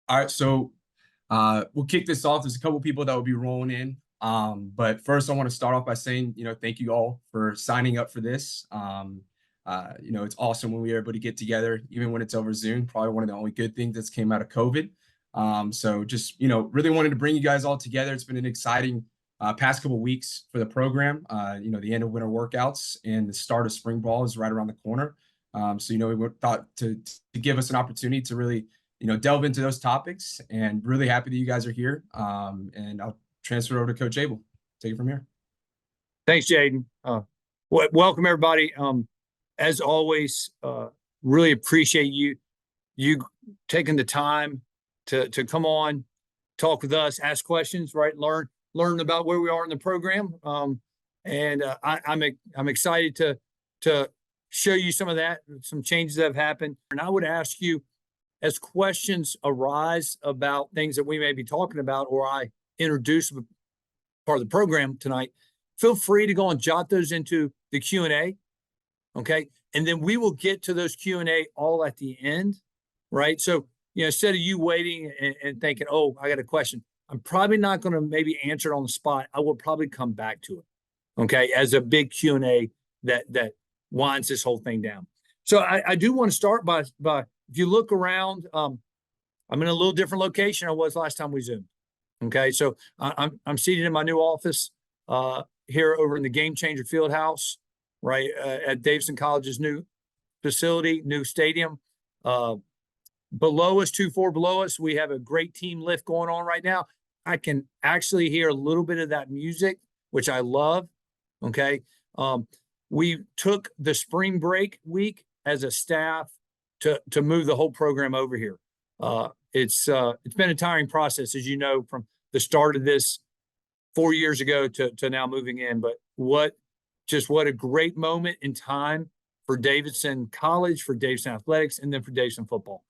All right, so we'll kick this off. There's a couple people that will be rolling in. But first, I want to start off by saying, thank you all for signing up for this. It's awesome when we are able to get together, even when it's over Zoom. Probably one of the only good things that's came out of COVID. So just, really wanted to bring you guys all together. It's been an exciting past couple weeks for the program. The end of winter workouts and the start of spring ball is right around the corner. We thought to give us an opportunity to really delve into those topics, and really happy that you guys are here. And I'll transfer it over to Coach Abel. Take it from here. Thanks, Jaden. Welcome everybody. As always, really appreciate you taking the time to come on, talk with us, ask questions, right? Learn about where we are in the program. I'm excited to show you some of that, some changes that have happened. And I would ask you, as questions arise about things that we may be talking about, or I introduce part of the program tonight, feel free to go and jot those into the Q&A, okay? And then we will get to those Q&A all at the end, right? So, instead of you waiting and thinking, oh, I got a question, I'm probably not going to maybe answer it on the spot. I will probably come back to it, okay, as a big Q&A that winds this whole thing down. So I do want to start by if you look around, I'm in a little different location I was last time we Zoomed. Okay, so I'm seated in my new office here over in the Game Changer Field House, right at Davidson College's new facility, new stadium. Below us, 2 floors below us, we have a great team lift going on right now. I can actually hear a little bit of that music, which I love. Okay, we took the spring break week as a staff to move the whole program over here. It's been a tiring process, as you know, from the start of this 4 years ago to now moving in. But what a great moment in time for Davidson College, for Davidson Athletics, and then for Davidson football.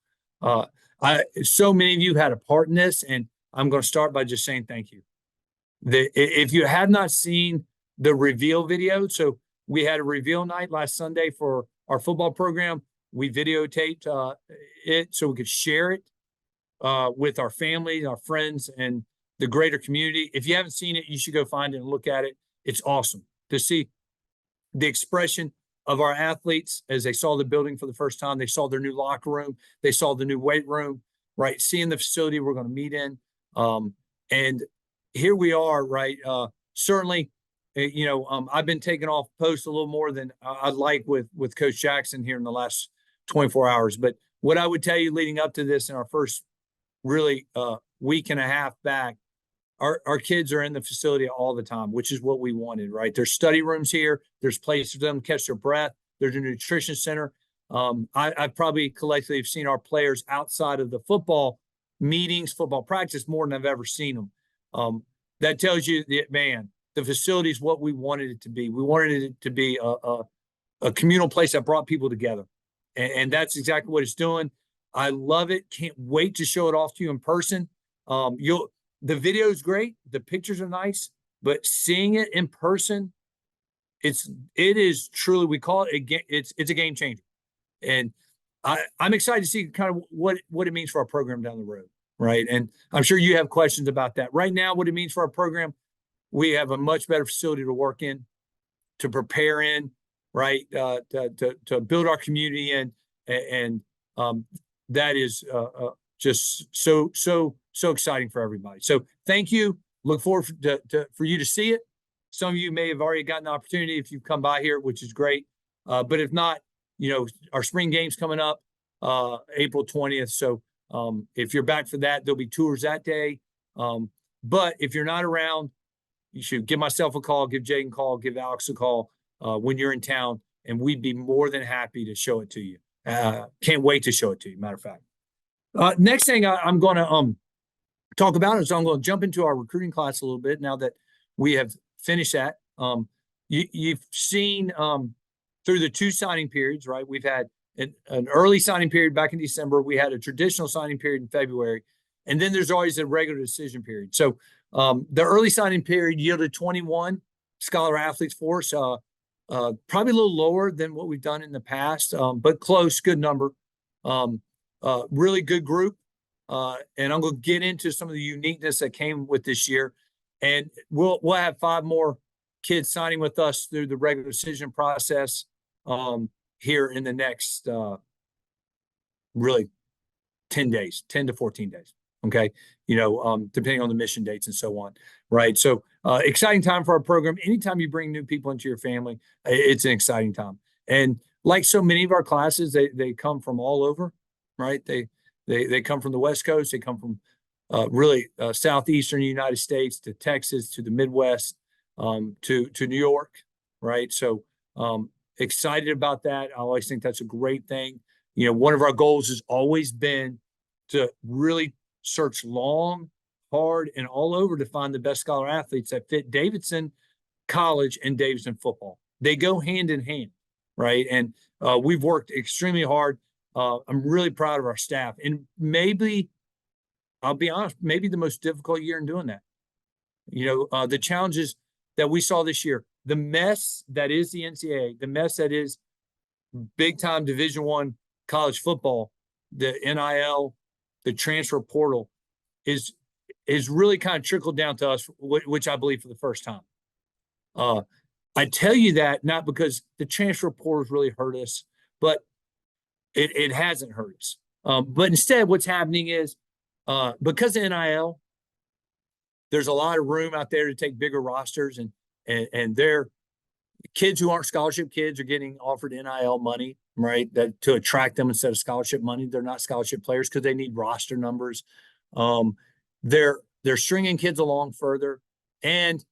So many of you had a part in this, and I'm going to start by just saying thank you. If you have not seen the reveal video, so we had a reveal night last Sunday for our football program. We videotaped it so we could share it with our family, our friends, and the greater community. If you haven't seen it, you should go find it and look at it. It's awesome to see the expression of our athletes as they saw the building for the first time. They saw their new locker room. They saw the new weight room, right? Seeing the facility we're going to meet in. And here we are, right? Certainly, I've been taking off post a little more than I'd like with Coach Jackson here in the last 24 hours. But what I would tell you leading up to this in our first really week and a half back, our kids are in the facility all the time, which is what we wanted, right? There's study rooms here. There's places for them to catch their breath. There's a nutrition center. I probably collectively have seen our players outside of the football meetings, football practice more than I've ever seen them. That tells you that, man, the facility is what we wanted it to be. We wanted it to be a communal place that brought people together. And that's exactly what it's doing. I love it. Can't wait to show it off to you in person. The video is great. The pictures are nice, but seeing it in person, it is truly, we call it it's a game changer. And I'm excited to see kind of what it means for our program down the road, right? And I'm sure you have questions about that. Right now, what it means for our program, we have a much better facility to work in, to prepare in, right? To build our community in, and that is just so exciting for everybody. So thank you. Look forward for you to see it. Some of you may have already gotten the opportunity if you've come by here, which is great. But if not, our spring game's coming up April 20th. So if you're back for that, there'll be tours that day. But if you're not around, you should give myself a call, give Jaden a call, give Alex a call when you're in town, and we'd be more than happy to show it to you. Can't wait to show it to you, matter of fact. Next thing I'm going to talk about is I'm going to jump into our recruiting class a little bit now that we have finished that. You've seen through the 2 signing periods, right? We've had an early signing period back in December. We had a traditional signing period in February. And then there's always a regular decision period. So the early signing period yielded 21 scholar athletes for us. Probably a little lower than what we've done in the past, but close, good number. Really good group. And I'm going to get into some of the uniqueness that came with this year. And we'll have 5 more kids signing with us through the regular decision process here in the next really 10 days, 10 to 14 days. Okay. Depending on the mission dates and so on. Right. So exciting time for our program. Anytime you bring new people into your family, it's an exciting time. And like so many of our classes, they come from all over, right? They come from the West Coast. They come from really southeastern United States to Texas to the Midwest to New York, right? So excited about that. I always think that's a great thing. One of our goals has always been to really search long, hard, and all over to find the best scholar athletes that fit Davidson College and Davidson football. They go hand in hand, right? And we've worked extremely hard. I'm really proud of our staff. And maybe, I'll be honest, maybe the most difficult year in doing that. The challenges that we saw this year, the mess that is the NCAA, the mess that is big time Division I college football, the NIL, the transfer portal is really kind of trickled down to us, which I believe for the first time. I tell you that not because the transfer portal has really hurt us, but it hasn't hurt us. But instead, what's happening is because of NIL, there's a lot of room out there to take bigger rosters, and their kids who aren't scholarship kids are getting offered NIL money, right? That to attract them instead of scholarship money. They're not scholarship players because they need roster numbers. They're stringing kids along further, and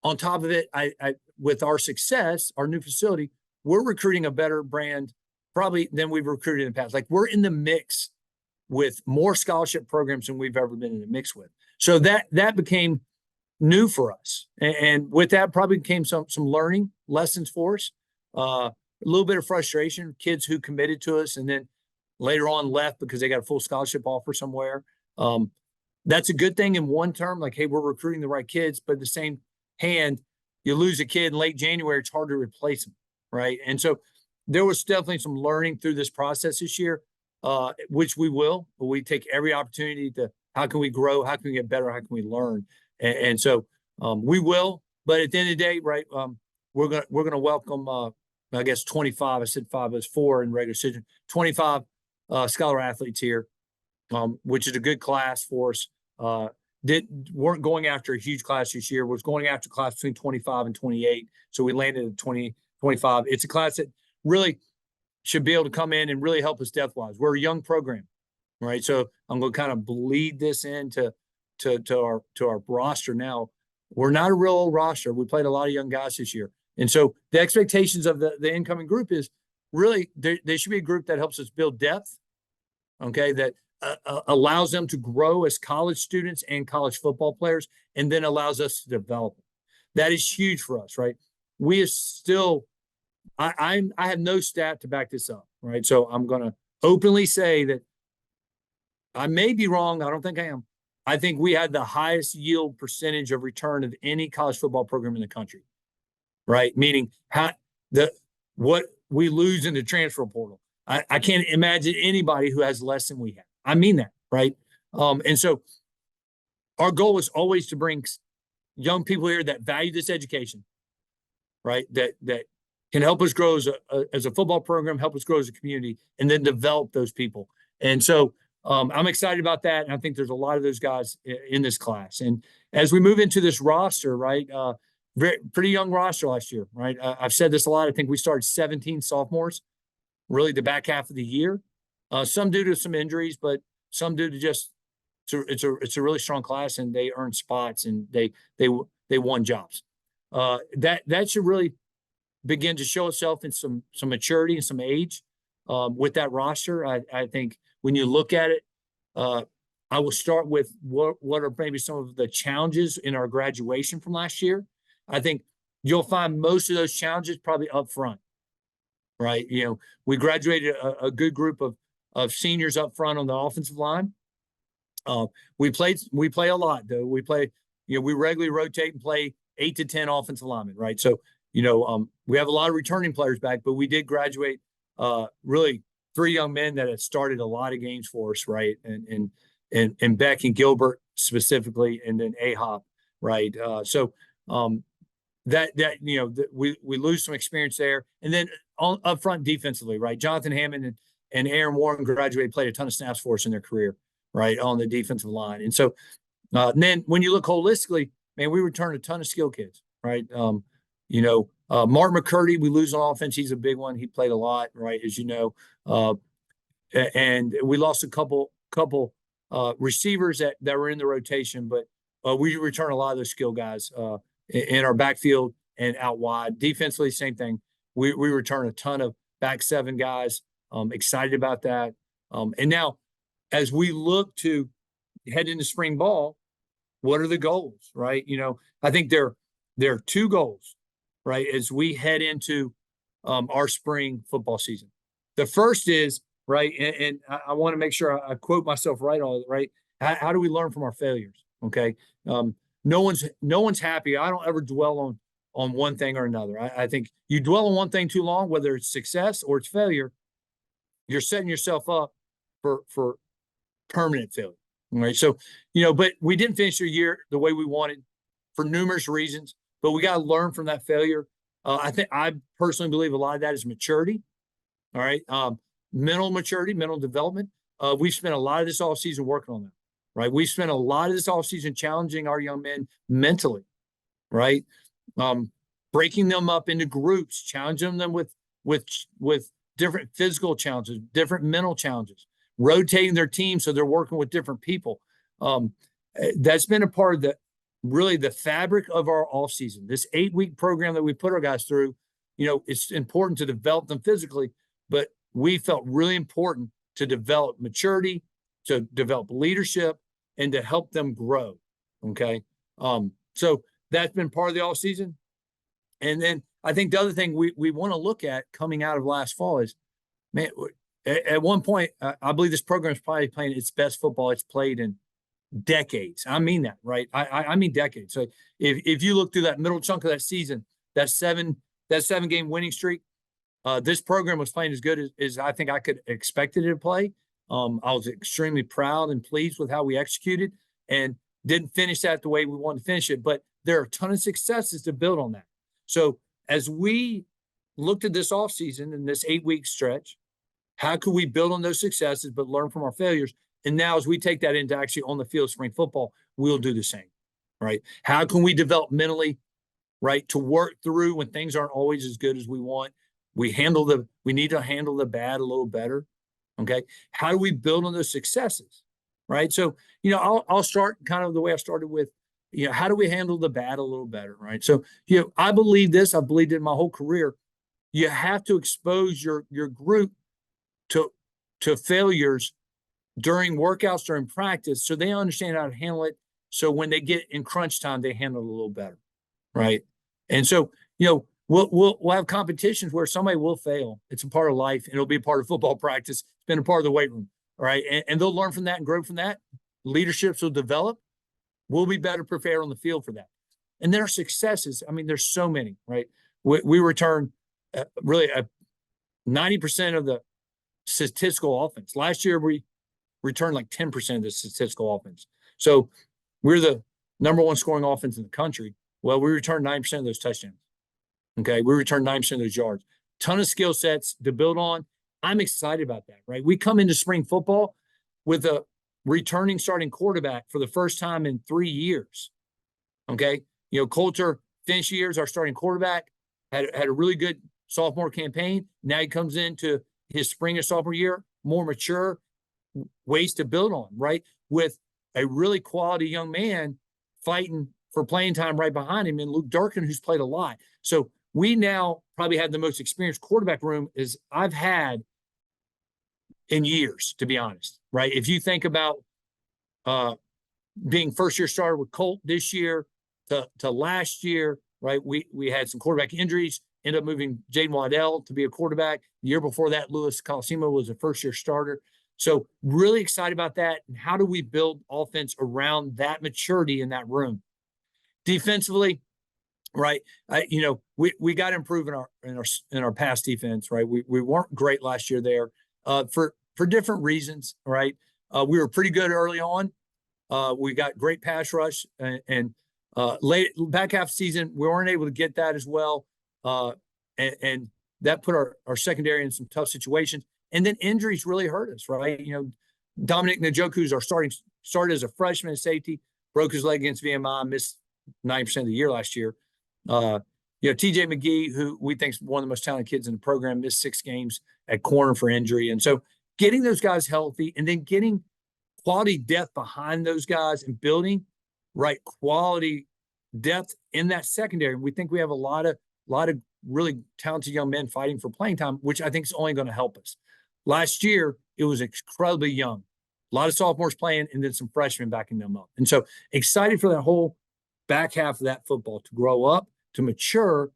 on top of it, I with our success, our new facility, we're recruiting a better brand probably than we've recruited in the past. Like we're in the mix with more scholarship programs than we've ever been in the mix with. So that became new for us. And with that probably came some learning lessons for us, a little bit of frustration, kids who committed to us and then later on left because they got a full scholarship offer somewhere. That's a good thing in one term, like, hey, we're recruiting the right kids, but at the same hand, you lose a kid in late January, it's hard to replace them, right? And so there was definitely some learning through this process this year, which we will, but we take every opportunity to, how can we grow? How can we get better? How can we learn? And so we will, but at the end of the day, right, we're gonna welcome, I guess 25. I said 5, but it's 4 in regular season. 25 scholar athletes here, which is a good class for us. Weren't going after a huge class this year. Was going after a class between 25 and 28. So we landed at 25. It's a class that really should be able to come in and really help us depth-wise. We're a young program, right? So I'm going to kind of bleed this into to our roster now. We're not a real old roster. We played a lot of young guys this year. And so the expectations of the incoming group is really they should be a group that helps us build depth, okay, that allows them to grow as college students and college football players, and then allows us to develop them. That is huge for us, right? We are still, I have no stat to back this up, right? So I'm going to openly say that I may be wrong. I don't think I am. I think we had the highest yield percentage of return of any college football program in the country, right? Meaning what we lose in the transfer portal. I can't imagine anybody who has less than we have. I mean that, right? And so our goal is always to bring young people here that value this education, right? That can help us grow as a football program, help us grow as a community, and then develop those people. And so I'm excited about that. And I think there's a lot of those guys in this class. And as we move into this roster, right, pretty young roster last year, right? I've said this a lot. I think we started 17 sophomores, really the back half of the year. Some due to some injuries, but some due to just it's a really strong class, and they earned spots and they won jobs. That should really begin to show itself in some maturity and some age with that roster. I think when you look at it, I will start with what are maybe some of the challenges in our graduation from last year. I think you'll find most of those challenges probably up front, right? We graduated a good group of seniors up front on the offensive line. We play a lot though. We regularly rotate and play 8 to 10 offensive linemen, right? So, we have a lot of returning players back, but we did graduate really 3 young men that had started a lot of games for us, right? And and Beck and Gilbert specifically, and then A-Hop, right? We lose some experience there, and then up front defensively, right? Jonathan Hammond and Aaron Warren graduated, played a ton of snaps for us in their career, right, on the defensive line. And so and then when you look holistically, man, we return a ton of skill kids, right? Mark McCurdy, we lose on offense. He's a big one. He played a lot, right, as you know. And we lost a couple receivers that were in the rotation, but we return a lot of those skill guys in our backfield and out wide. Defensively, same thing. We return a ton of back seven guys. Excited about that. And now, as we look to head into spring ball, what are the goals, right? I think there are two goals, right, as we head into our spring football season. The first is, right, and I want to make sure I quote myself right on it, right? How do we learn from our failures? Okay. No one's happy. I don't ever dwell on one thing or another. I think you dwell on one thing too long, whether it's success or it's failure, you're setting yourself up for permanent failure. Right. So, but we didn't finish the year the way we wanted for numerous reasons, but we got to learn from that failure. I personally believe a lot of that is maturity. All right. Mental maturity, mental development. We've spent a lot of this offseason working on that, right? We've spent a lot of this offseason challenging our young men mentally, right? Breaking them up into groups, challenging them with different physical challenges, different mental challenges, rotating their team so they're working with different people. That's been a part of the fabric of our offseason. This 8-week program that we put our guys through, it's important to develop them physically, but we felt really important to develop maturity, to develop leadership, and to help them grow. Okay. So that's been part of the offseason. And then I think the other thing we want to look at coming out of last fall is, man, at one point, I believe this program is probably playing its best football it's played in decades. I mean that, right? I mean decades. So if you look through that middle chunk of that season, that seven game winning streak, this program was playing as good as I think I could expect it to play. I was extremely proud and pleased with how we executed, and didn't finish that the way we wanted to finish it. But there are a ton of successes to build on that. So as we looked at this offseason and this 8-week stretch, how could we build on those successes but learn from our failures? And now as we take that into actually on the field of spring football, we'll do the same, right? How can we develop mentally, right, to work through when things aren't always as good as we want? We need to handle the bad a little better. Okay. How do we build on those successes? Right. So, I'll start kind of the way I started with, how do we handle the bad a little better? Right. So, I believe this, I've believed it my whole career. You have to expose your group to failures during workouts, during practice, so they understand how to handle it. So when they get in crunch time, they handle it a little better. Right. And so, we'll have competitions where somebody will fail. It's a part of life, and it'll be a part of football practice. It's been a part of the weight room. All right. And they'll learn from that and grow from that. Leaderships will develop. We'll be better prepared on the field for that. And there are successes. I mean, there's so many, right? We return really 90% of the statistical offense. Last year, we returned like 10% of the statistical offense. So we're the number one scoring offense in the country. Well, we returned 9% of those touchdowns. Okay. We returned 9% of those yards. Ton of skill sets to build on. I'm excited about that, right? We come into spring football with a returning starting quarterback for the first time in 3 years. Okay. Coulter finished years, our starting quarterback, had a really good sophomore campaign. Now he comes into his spring and sophomore year, more mature, ways to build on, right? With a really quality young man fighting for playing time right behind him, and Luke Durkin, who's played a lot. So we now probably have the most experienced quarterback room as I've had in years, to be honest, right? If you think about being first-year starter with Colt this year to last year, right? We had some quarterback injuries, ended up moving Jaden Waddell to be a quarterback. The year before that, Louis Colosimo was a first-year starter. So really excited about that. And how do we build offense around that maturity in that room? Defensively, right? We got to improve in our pass defense, right? We weren't great last year there for different reasons, right? We were pretty good early on. We got great pass rush, and late back half season we weren't able to get that as well, and that put our secondary in some tough situations. And then injuries really hurt us, right? Dominic Njoku's started as a freshman at safety, broke his leg against VMI, missed 90% of the year last year. TJ McGee, who we think is one of the most talented kids in the program, missed 6 games at corner for injury. And so getting those guys healthy and then getting quality depth behind those guys and building right quality depth in that secondary. We think we have a lot of really talented young men fighting for playing time, which I think is only going to help us. Last year, it was incredibly young. A lot of sophomores playing and then some freshmen backing them up. And so excited for that whole back half of that football to grow up, to mature.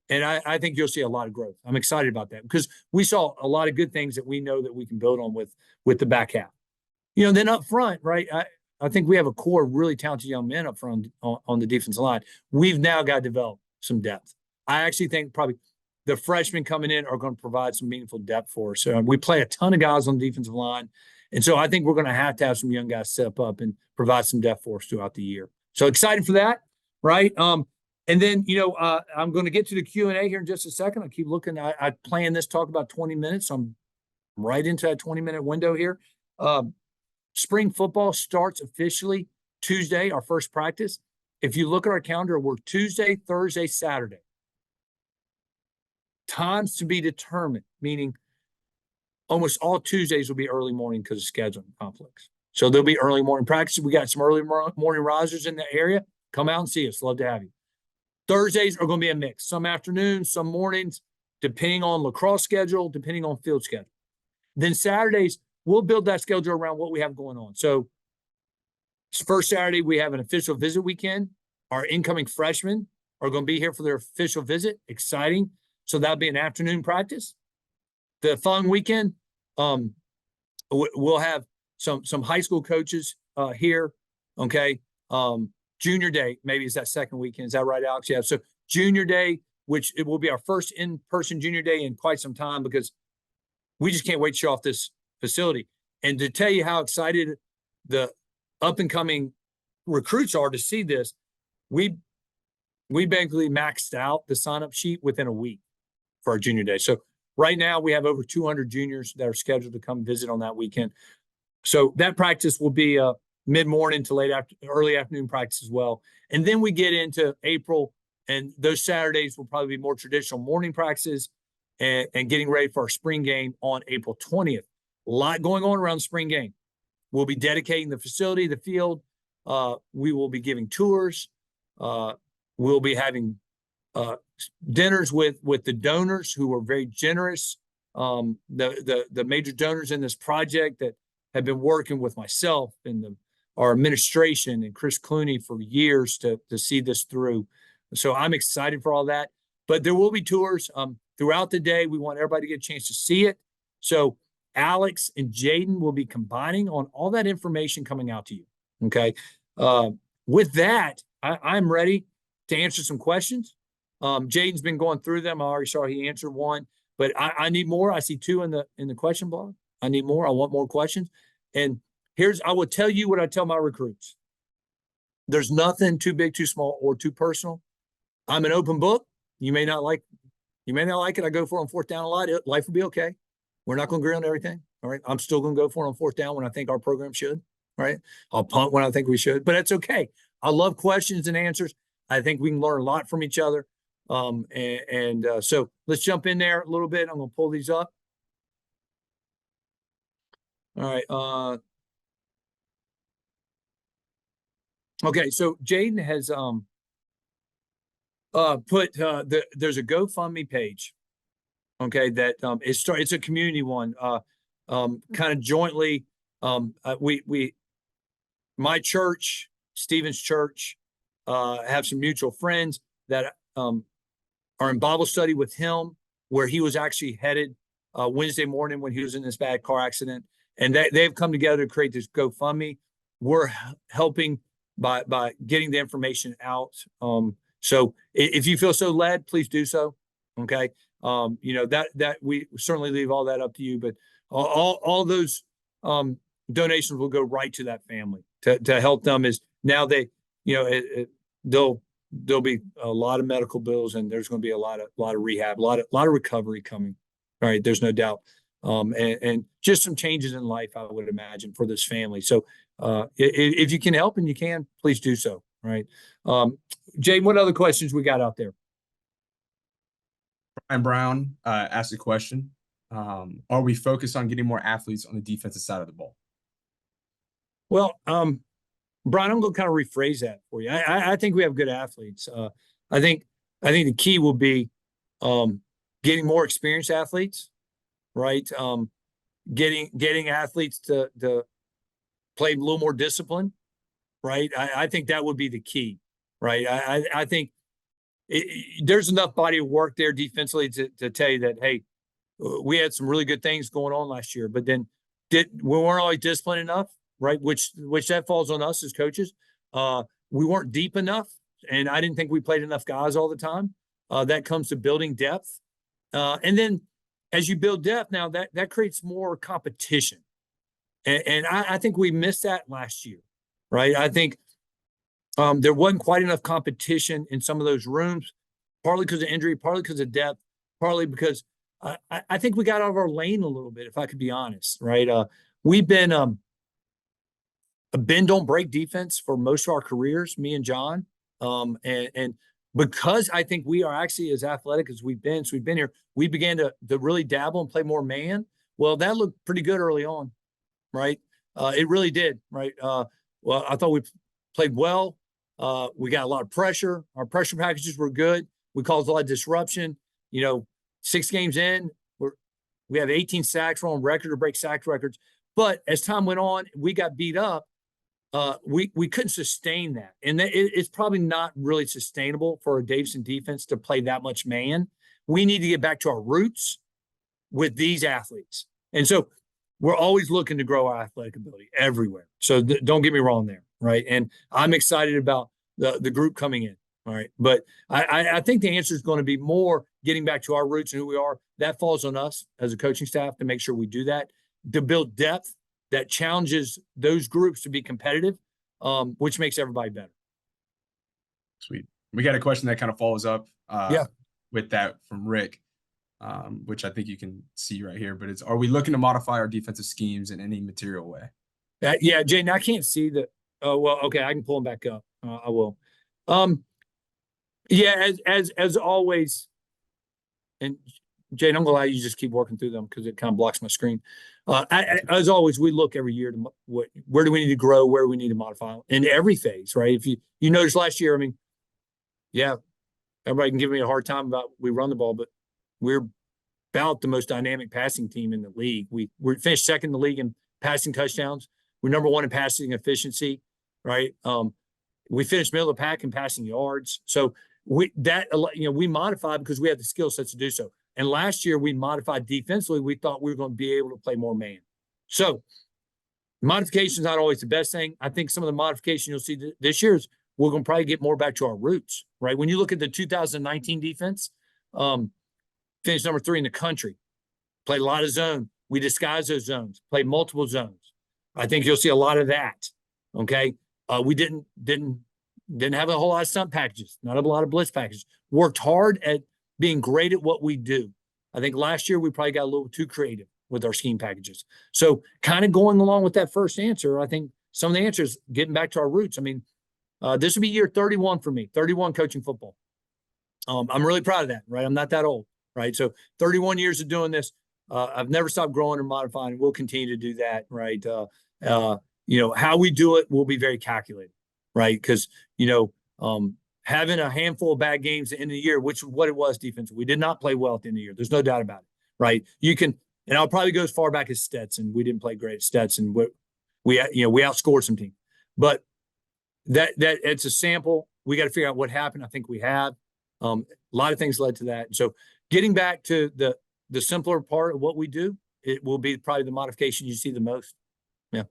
And I think you'll see a lot of growth. I'm excited about that because we saw a lot of good things that we know that we can build on with the back half. Then up front, right, I think we have a core of really talented young men up front on the defensive line. We've now got to develop some depth. I actually think probably the freshmen coming in are going to provide some meaningful depth for us. So we play a ton of guys on the defensive line. And so I think we're going to have some young guys step up and provide some depth for us throughout the year. So excited for that, right? And then, I'm going to get to the Q&A here in just a second. I keep looking. I planned this talk about 20 minutes. So I'm right into that 20-minute window here. Spring football starts officially Tuesday, our first practice. If you look at our calendar, we're Tuesday, Thursday, Saturday. Times to be determined, meaning almost all Tuesdays will be early morning because of scheduling conflicts. So there'll be early morning practice. We got some early morning risers in the area. Come out and see us. Love to have you. Thursdays are going to be a mix. Some afternoons, some mornings, depending on lacrosse schedule, depending on field schedule. Then Saturdays, we'll build that schedule around what we have going on. So first Saturday, we have an official visit weekend. Our incoming freshmen are going to be here for their official visit. Exciting. So that'll be an afternoon practice. The following weekend, we'll have some high school coaches here. Okay. Junior Day, maybe it's that second weekend. Is that right, Alex? Yeah. So Junior Day, which it will be our first in-person Junior Day in quite some time because we just can't wait to show off this facility. And to tell you how excited the up-and-coming recruits are to see this, we basically maxed out the sign-up sheet within a week for our Junior Day. So right now we have over 200 juniors that are scheduled to come visit on that weekend. So that practice will be mid-morning to early afternoon practice as well. And then we get into April, and those Saturdays will probably be more traditional morning practices and getting ready for our spring game on April 20th. A lot going on around the spring game. We'll be dedicating the facility, the field. We will be giving tours. We'll be having dinners with the donors who are very generous. The major donors in this project that have been working with myself and our administration and Chris Clooney for years to see this through. So I'm excited for all that. But there will be tours throughout the day. We want everybody to get a chance to see it. So Alex and Jaden will be combining on all that information coming out to you. Okay. With that, I'm ready to answer some questions. Jaden's been going through them. I already saw he answered one, but I need more. I see 2 in the question blog. I need more. I want more questions. And I will tell you what I tell my recruits. There's nothing too big, too small, or too personal. I'm an open book. You may not like it. I go for it on fourth down a lot. Life will be okay. We're not going to agree on everything. All right. I'm still going to go for it on fourth down when I think our program should. All right. I'll punt when I think we should, but that's okay. I love questions and answers. I think we can learn a lot from each other. So let's jump in there a little bit. I'm going to pull these up. All right. Okay. So Jaden has put there's a GoFundMe page. Okay, that it's a community one. Kind of jointly. My church, Stephen's church, have some mutual friends that are in Bible study with him, where he was actually headed Wednesday morning when he was in this bad car accident. And they've come together to create this GoFundMe. We're helping by getting the information out. So if you feel so led, please do so. Okay. That we certainly leave all that up to you, but all those donations will go right to that family to help them. Is now they, there'll be a lot of medical bills, and there's going to be a lot of rehab, a lot of recovery coming. All right, there's no doubt. And just some changes in life, I would imagine, for this family. So if you can help and you can, please do so. Right. Jay, what other questions we got out there? Brian Brown asked a question. Are we focused on getting more athletes on the defensive side of the ball? Well, Brian, I'm going to kind of rephrase that for you. I think we have good athletes. I think the key will be getting more experienced athletes, right? Getting athletes to play a little more discipline, right? I think that would be the key, right? I think there's enough body of work there defensively to tell you that, hey, we had some really good things going on last year, but then we weren't always disciplined enough, right? Which that falls on us as coaches. We weren't deep enough, and I didn't think we played enough guys all the time. That comes to building depth. And then as you build depth now, that creates more competition. And I think we missed that last year, right? I think there wasn't quite enough competition in some of those rooms, partly because of injury, partly because of depth, partly because I think we got out of our lane a little bit, if I could be honest, right? We've been a bend don't break defense for most of our careers, me and John. And because I think we are actually as athletic as we've been, so we've been here, we began to really dabble and play more man. Well, that looked pretty good early on, right? It really did, right? Well, I thought we played well. We got a lot of pressure. Our pressure packages were good. We caused a lot of disruption. 6 games in, we have 18 sacks. We're on record to break sack records. But as time went on, we got beat up. We couldn't sustain that. And it's probably not really sustainable for a Davidson defense to play that much man. We need to get back to our roots with these athletes. And so we're always looking to grow our athletic ability everywhere. So don't get me wrong there, right? And I'm excited about the group coming in, all right? But I think the answer is going to be more getting back to our roots and who we are. That falls on us as a coaching staff to make sure we do that, to build depth that challenges those groups to be competitive, which makes everybody better. Sweet. We got a question that kind of follows up Yeah. with that from Rick, which I think you can see right here, but are we looking to modify our defensive schemes in any material way? Yeah, Jayden, I can't see that. Oh, well, okay, I can pull them back up. I will. Yeah, as always, and Jayden, I'm gonna allow you to just keep working through them because it kind of blocks my screen. As always, we look every year to where do we need to grow, where do we need to modify in every phase, right? If you notice last year, I mean, yeah, everybody can give me a hard time about we run the ball, but we're about the most dynamic passing team in the league. We finished second in the league in passing touchdowns. We're number 1 in passing efficiency, right? We finished middle of the pack in passing yards. So we modified because we had the skill sets to do so. And last year we modified defensively. We thought we were going to be able to play more man. So modification is not always the best thing. I think some of the modification you'll see this year is we're going to probably get more back to our roots, right? When you look at the 2019 defense, finished number 3 in the country, played a lot of zone. We disguised those zones, played multiple zones. I think you'll see a lot of that. Okay. We didn't have a whole lot of stunt packages, not a lot of blitz packages. Worked hard at being great at what we do. I think last year we probably got a little too creative with our scheme packages. So kind of going along with that first answer, I think some of the answers getting back to our roots. I mean, this will be year 31 for me, 31 coaching football. I'm really proud of that, right? I'm not that old, right? So 31 years of doing this. I've never stopped growing and modifying. We'll continue to do that, right? How we do it will be very calculated, right? Because, having a handful of bad games at the end of the year, which is what it was defensively. We did not play well at the end of the year. There's no doubt about it, right? And I'll probably go as far back as Stetson. We didn't play great at Stetson. We outscored some teams. But that it's a sample. We got to figure out what happened. I think we have. A lot of things led to that. So getting back to the simpler part of what we do, it will be probably the modification you see the most. Yeah.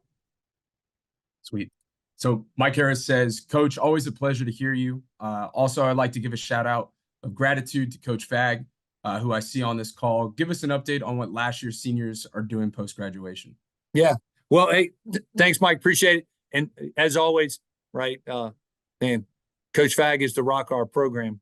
Sweet. So Mike Harris says, Coach, always a pleasure to hear you. Also, I'd like to give a shout out of gratitude to Coach Fag, who I see on this call. Give us an update on what last year's seniors are doing post-graduation. Yeah. Well, hey, thanks, Mike. Appreciate it. And as always, right, man, Coach Fag is the rock of our program.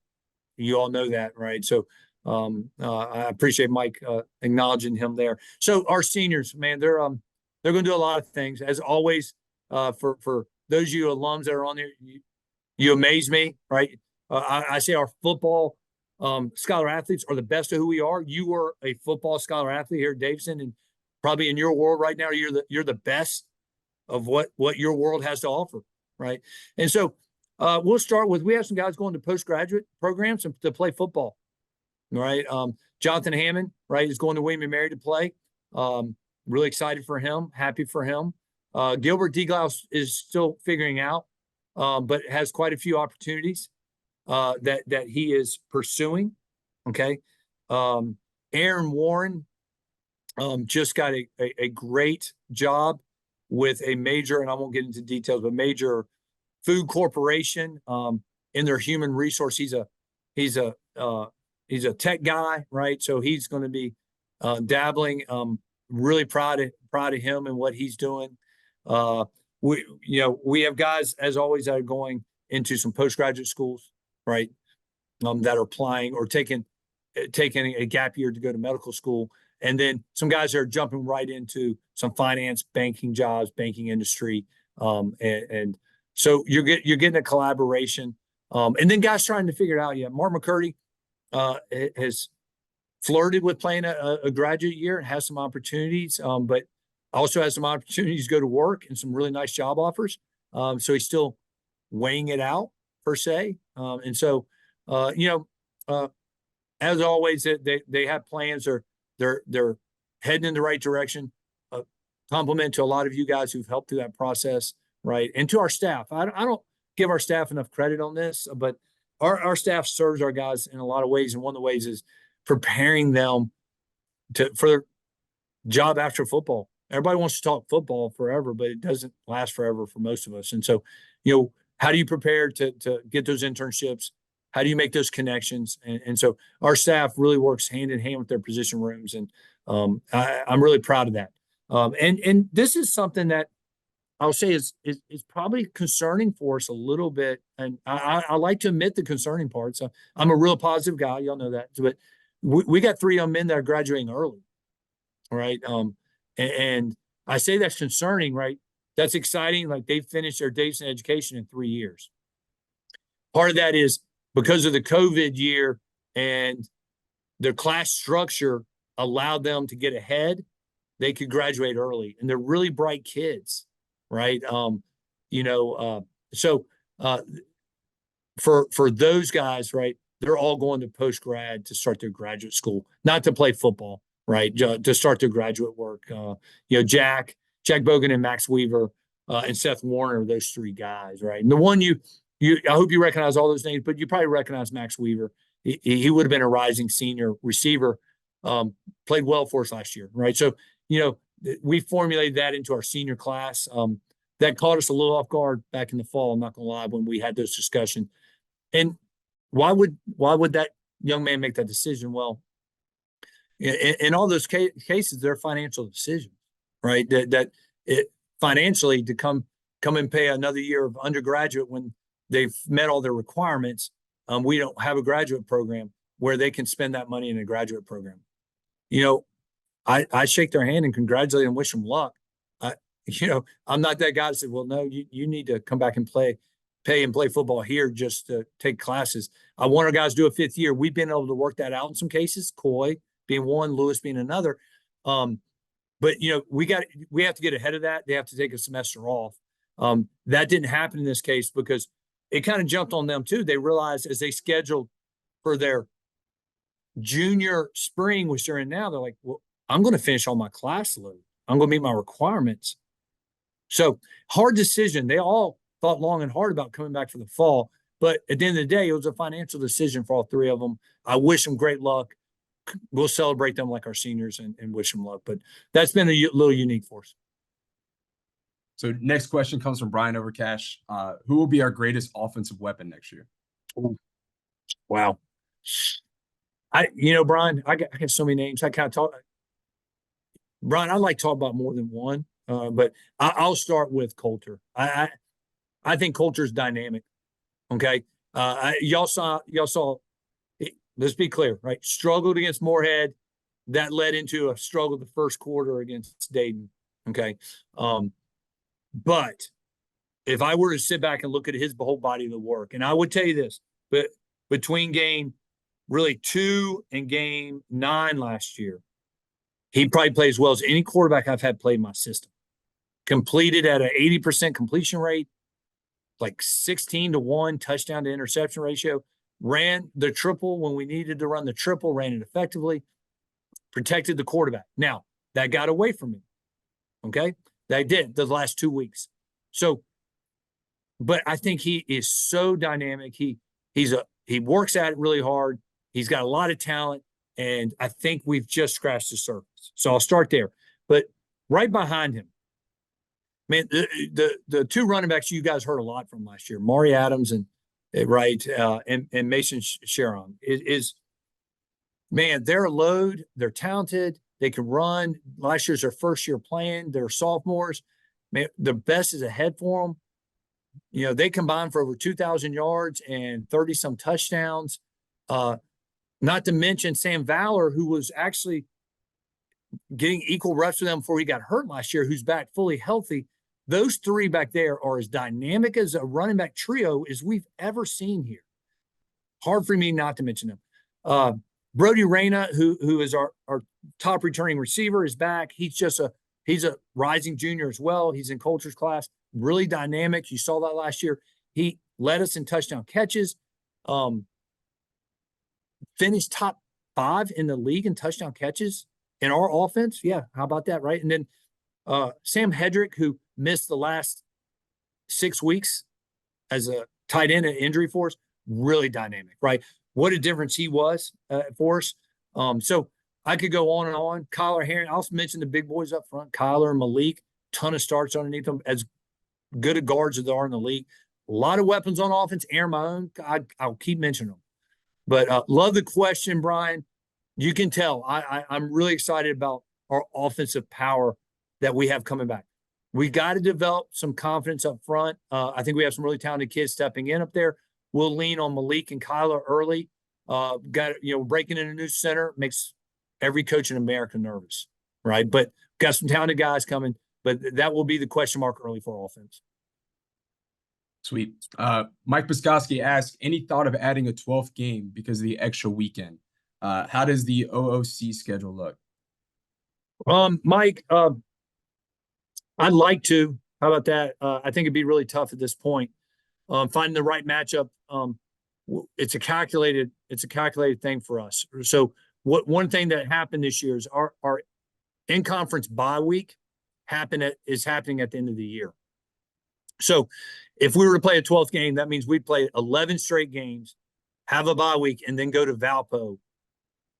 You all know that, right? So I appreciate Mike acknowledging him there. So our seniors, man, they're going to do a lot of things. As always, for those of you alums that are on there, you amaze me, right? I say our football scholar athletes are the best of who we are. You were a football scholar athlete here at Davidson, and probably in your world right now, you're the best of what your world has to offer, right? And so we'll start with, we have some guys going to postgraduate programs to play football, right? Jonathan Hammond, right, is going to William & Mary to play. Really excited for him, happy for him. Gilbert Deglaus is still figuring out, but has quite a few opportunities that he is pursuing. Okay. Aaron Warren just got a great job with a major, and I won't get into details, but major food corporation in their human resource. He's a tech guy, right? So he's going to be dabbling. Really proud of him and what he's doing. We have guys, as always, that are going into some postgraduate schools, right? That are applying or taking a gap year to go to medical school. And then some guys are jumping right into some finance, banking jobs, banking industry. And so you're getting a collaboration. And then guys trying to figure it out. Yeah, Mark McCurdy has flirted with playing a graduate year and has some opportunities, but also has some opportunities to go to work and some really nice job offers. So he's still weighing it out per se. And so, as always, they have plans. They're heading in the right direction. Compliment to a lot of you guys who've helped through that process, right? And to our staff. I don't give our staff enough credit on this, but our staff serves our guys in a lot of ways. And one of the ways is preparing them for their job after football. Everybody wants to talk football forever, but it doesn't last forever for most of us. And so, how do you prepare to get those internships? How do you make those connections? And so our staff really works hand in hand with their position rooms. And I'm really proud of that. And this is something that I'll say is probably concerning for us a little bit. And I like to admit the concerning parts. I'm a real positive guy. Y'all know that. But we got 3 young men that are graduating early. Right. And I say that's concerning, right? That's exciting. Like they've finished their Davidson education in 3 years. Part of that is because of the COVID year and their class structure allowed them to get ahead. They could graduate early, and they're really bright kids, right? So for those guys, right, they're all going to post grad to start their graduate school, not to play football, right? To start their graduate work. Jack Bogan and Max Weaver and Seth Warner, those 3 guys, right? And the one I hope you recognize all those names, but you probably recognize Max Weaver. He would have been a rising senior receiver, played well for us last year, right? So, we formulated that into our senior class. That caught us a little off guard back in the fall, I'm not going to lie, when we had those discussions. And why would that young man make that decision? Well, in all those cases, they're financial decisions, right? That financially to come and pay another year of undergraduate when they've met all their requirements. We don't have a graduate program where they can spend that money in a graduate program. I shake their hand and congratulate them, wish them luck. I'm not that guy that said, well, no, you need to come back and pay and play football here just to take classes. I want our guys to do a 5th year. We've been able to work that out in some cases, Coy being one, Lewis being another. But we have to get ahead of that. They have to take a semester off. That didn't happen in this case because it kind of jumped on them too. They realized as they scheduled for their junior spring, which they're in now, they're like, well, I'm going to finish all my class load. I'm going to meet my requirements. So hard decision. They all thought long and hard about coming back for the fall. But at the end of the day, it was a financial decision for all 3 of them. I wish them great luck. We'll celebrate them like our seniors and wish them luck. But that's been a little unique for us. So next question comes from Brian Overcash. Who will be our greatest offensive weapon next year? Wow. Brian, I got so many names. I kind of talk. Brian, I'd like to talk about more than one. But I'll start with Coulter. I think Coulter's dynamic. Okay. Y'all saw, let's be clear, right? Struggled against Moorhead. That led into a struggle the first quarter against Dayton. Okay. But if I were to sit back and look at his whole body of the work, and I would tell you this, but between game really 2 and game 9 last year, he probably played as well as any quarterback I've had play in my system. Completed at an 80% completion rate, like 16-1 touchdown to interception ratio. Ran the triple when we needed to run the triple, ran it effectively, protected the quarterback. Now, that got away from me. Okay? That did the last 2 weeks. So, but I think he is so dynamic. He works at it really hard. He's got a lot of talent, and I think we've just scratched the surface. So I'll start there. But right behind him, man, the 2 running backs you guys heard a lot from last year, Maury Adams and Mason Sharon, is man, they're a load. They're talented. They can run. Last year's their first year playing. They're sophomores. Man, the best is ahead for them. You know, they combined for over 2,000 yards and 30-some touchdowns. Not to mention Sam Valor, who was actually getting equal reps with them before he got hurt last year, who's back fully healthy. Those 3 back there are as dynamic as a running back trio as we've ever seen here. Hard for me not to mention them. Brody Reyna, who is our top returning receiver, is back. He's a rising junior as well. He's in Coulter's class. Really dynamic. You saw that last year. He led us in touchdown catches. Finished top 5 in the league in touchdown catches in our offense. Yeah, how about that, right? And then Sam Hedrick, who missed the last 6 weeks as a tight end at injury for us, really dynamic, right? What a difference he was for us. So I could go on and on. Kyler Herring, I'll mention the big boys up front. Kyler and Malik, ton of starts underneath them, as good a guards as there are in the league. A lot of weapons on offense. Aaron, my own, I'll keep mentioning them. But love the question, Brian. You can tell I'm really excited about our offensive power that we have coming back. We got to develop some confidence up front. I think we have some really talented kids stepping in up there. We'll lean on Malik and Kyler early. Breaking in a new center makes every coach in America nervous, right? But got some talented guys coming. But that will be the question mark early for offense. Sweet. Mike Piskoski asked, any thought of adding a 12th game because of the extra weekend? How does the OOC schedule look? Mike, I'd like to. How about that? I think it'd be really tough at this point. Finding the right matchup. It's a calculated thing for us. So one thing that happened this year is our in-conference bye week is happening at the end of the year. So if we were to play a 12th game, that means we'd play 11 straight games, have a bye week, and then go to Valpo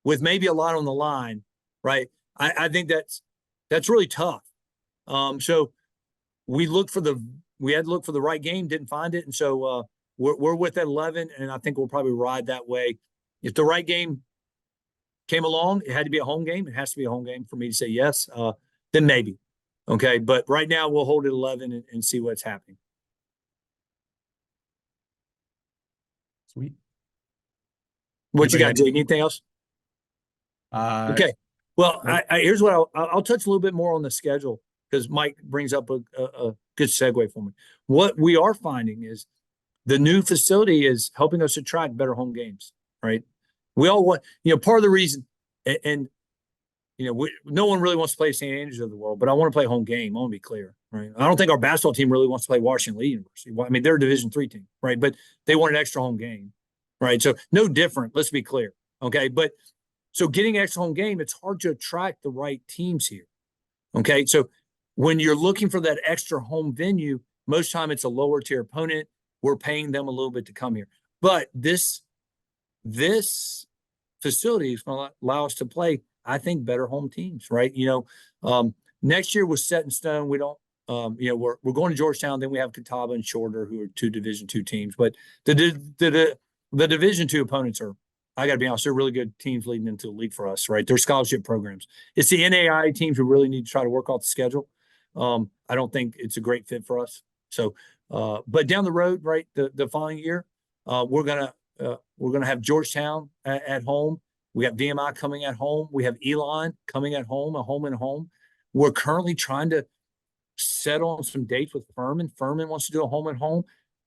with maybe a lot on the line, right? I think that's really tough. So we had to look for the right game, didn't find it. And so we're with that 11, and I think we'll probably ride that way. If the right game came along, it had to be a home game. It has to be a home game for me to say yes. Then maybe. Okay. But right now we'll hold it 11 and see what's happening. Sweet. What you got, Jake? Anything else? Okay. Well, here's what I'll touch a little bit more on the schedule because Mike brings up a good segue for me. What we are finding is the new facility is helping us attract better home games, right? We all want, part of the reason, and no one really wants to play St. Andrews of the world, but I want to play home game. I want to be clear, right? I don't think our basketball team really wants to play Washington Lee University. I mean, they're a Division III team, right? But they want an extra home game, right? So no different. Let's be clear, okay? But so getting extra home game, it's hard to attract the right teams here, okay? So when you're looking for that extra home venue, most time it's a lower tier opponent. We're paying them a little bit to come here, but this facility is going to allow us to play, I think, better home teams, right? Next year was set in stone. We don't, we're going to Georgetown. Then we have Catawba and Shorter, who are 2 Division II teams. But the Division II opponents are, I got to be honest, they're really good teams leading into the league for us, right? They're scholarship programs. It's the NAI teams who really need to try to work off the schedule. I don't think it's a great fit for us. So, but down the road, right, the following year, we're gonna have Georgetown at home. We have VMI coming at home. We have Elon coming at home, a home and home. We're currently trying to settle on some dates with Furman. Furman wants to do a home and home.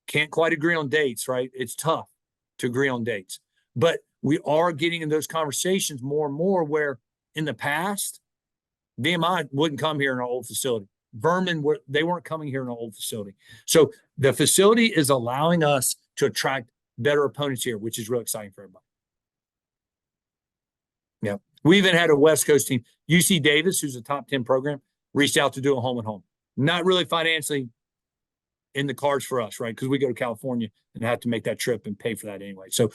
Can't quite agree on dates, right? It's tough to agree on dates, but we are getting in those conversations more and more where in the past, VMI wouldn't come here in our old facility. Vermin, they weren't coming here in our old facility. So the facility is allowing us to attract better opponents here, which is real exciting for everybody. Yeah. We even had a West Coast team, UC Davis, who's a top 10 program, reached out to do a home and home. Not really financially in the cards for us, right? Because we go to California and have to make that trip and pay for that anyway. So,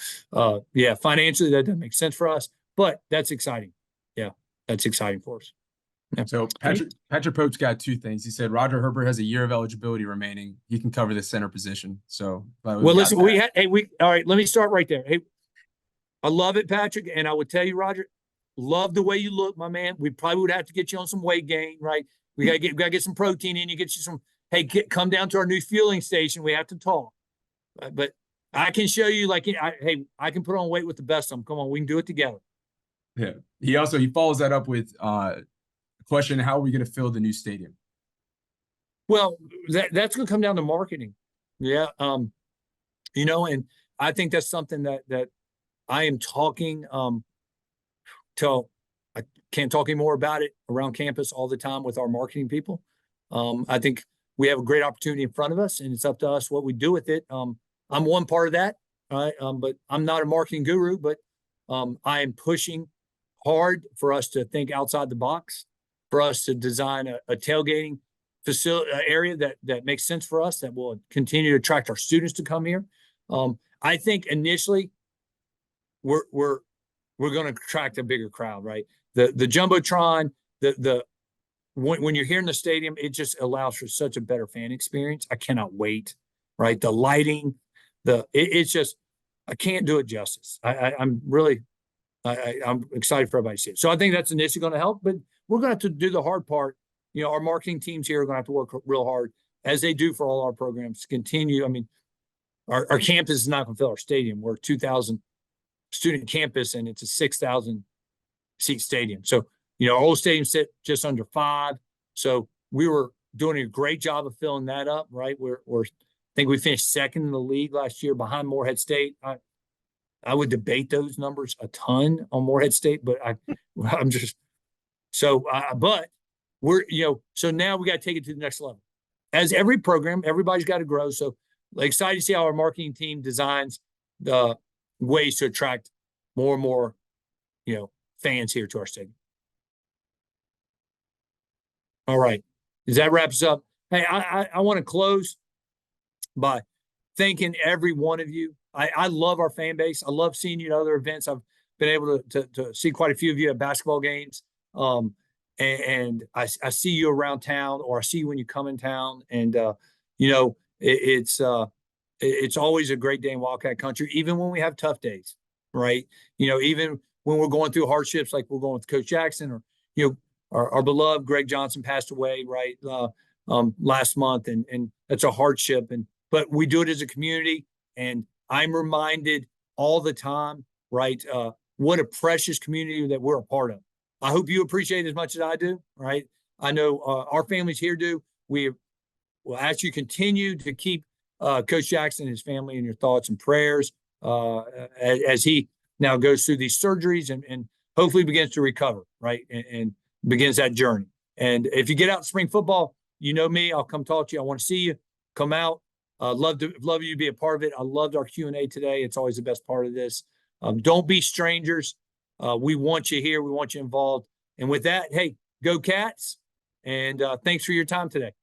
yeah, financially, that doesn't make sense for us, but that's exciting. Yeah, that's exciting for us. Yeah. So Patrick Pope's got two things. He said Roger Herbert has a year of eligibility remaining. He can cover the center position. So well, listen, all right, let me start right there. Hey, I love it, Patrick, and I would tell you, Roger, love the way you look, my man. We probably would have to get you on some weight gain, right? We gotta get some protein in you, get you some. Hey, come down to our new fueling station. We have to talk, but I can show you. Like, hey, I can put on weight with the best of them. Come on, we can do it together. Yeah. He follows that up with a question: how are we going to fill the new stadium? Well, that's going to come down to marketing. Yeah. You know, and I think that's something that I am talking till I can't talk anymore about it around campus all the time with our marketing people. I think we have a great opportunity in front of us, and it's up to us what we do with it. I'm one part of that, right? But I'm not a marketing guru, but I am pushing hard for us to think outside the box, for us to design a tailgating facility area that makes sense for us, that will continue to attract our students to come here. I think initially we're going to attract a bigger crowd, right? The jumbotron, when you're here in the stadium, it just allows for such a better fan experience. I cannot wait, right? The lighting, it's just, I can't do it justice. I'm excited for everybody to see it. So I think that's initially going to help, but we're going to have to do the hard part. You know, our marketing teams here are going to have to work real hard, as they do for all our programs, to continue. I mean, our campus is not going to fill our stadium. We're a 2,000 student campus, and it's a 6,000 seat stadium. So, you know, our old stadium sit just under 5. So we were doing a great job of filling that up, right? I think we finished second in the league last year behind Morehead State. I would debate those numbers a ton on Morehead State, but I'm just so. But we're, you know, so now we got to take it to the next level. As every program, everybody's got to grow. So excited to see how our marketing team designs the ways to attract more and more, you know, fans here to our stadium. All right. Does that wrap us up? Hey, I want to close by thanking every one of you. I love our fan base. I love seeing you at other events. I've been able to see quite a few of you at basketball games. And I see you around town, or I see you when you come in town. And, you know, it's always a great day in Wildcat country, even when we have tough days, right? You know, even when we're going through hardships, like we're going with Coach Jackson, or, you know, our beloved Greg Johnson passed away, right, last month, and that's a hardship. But we do it as a community, and I'm reminded all the time, right, what a precious community that we're a part of. I hope you appreciate it as much as I do, right? I know our families here do. We will ask you continue to keep Coach Jackson and his family in your thoughts and prayers as he now goes through these surgeries and hopefully begins to recover, right, and begins that journey. And if you get out spring football, you know me, I'll come talk to you. I want to see you. Come out. Love you to be a part of it. I loved our Q&A today. It's always the best part of this. Don't be strangers. We want you here. We want you involved. And with that, hey, go Cats. And thanks for your time today.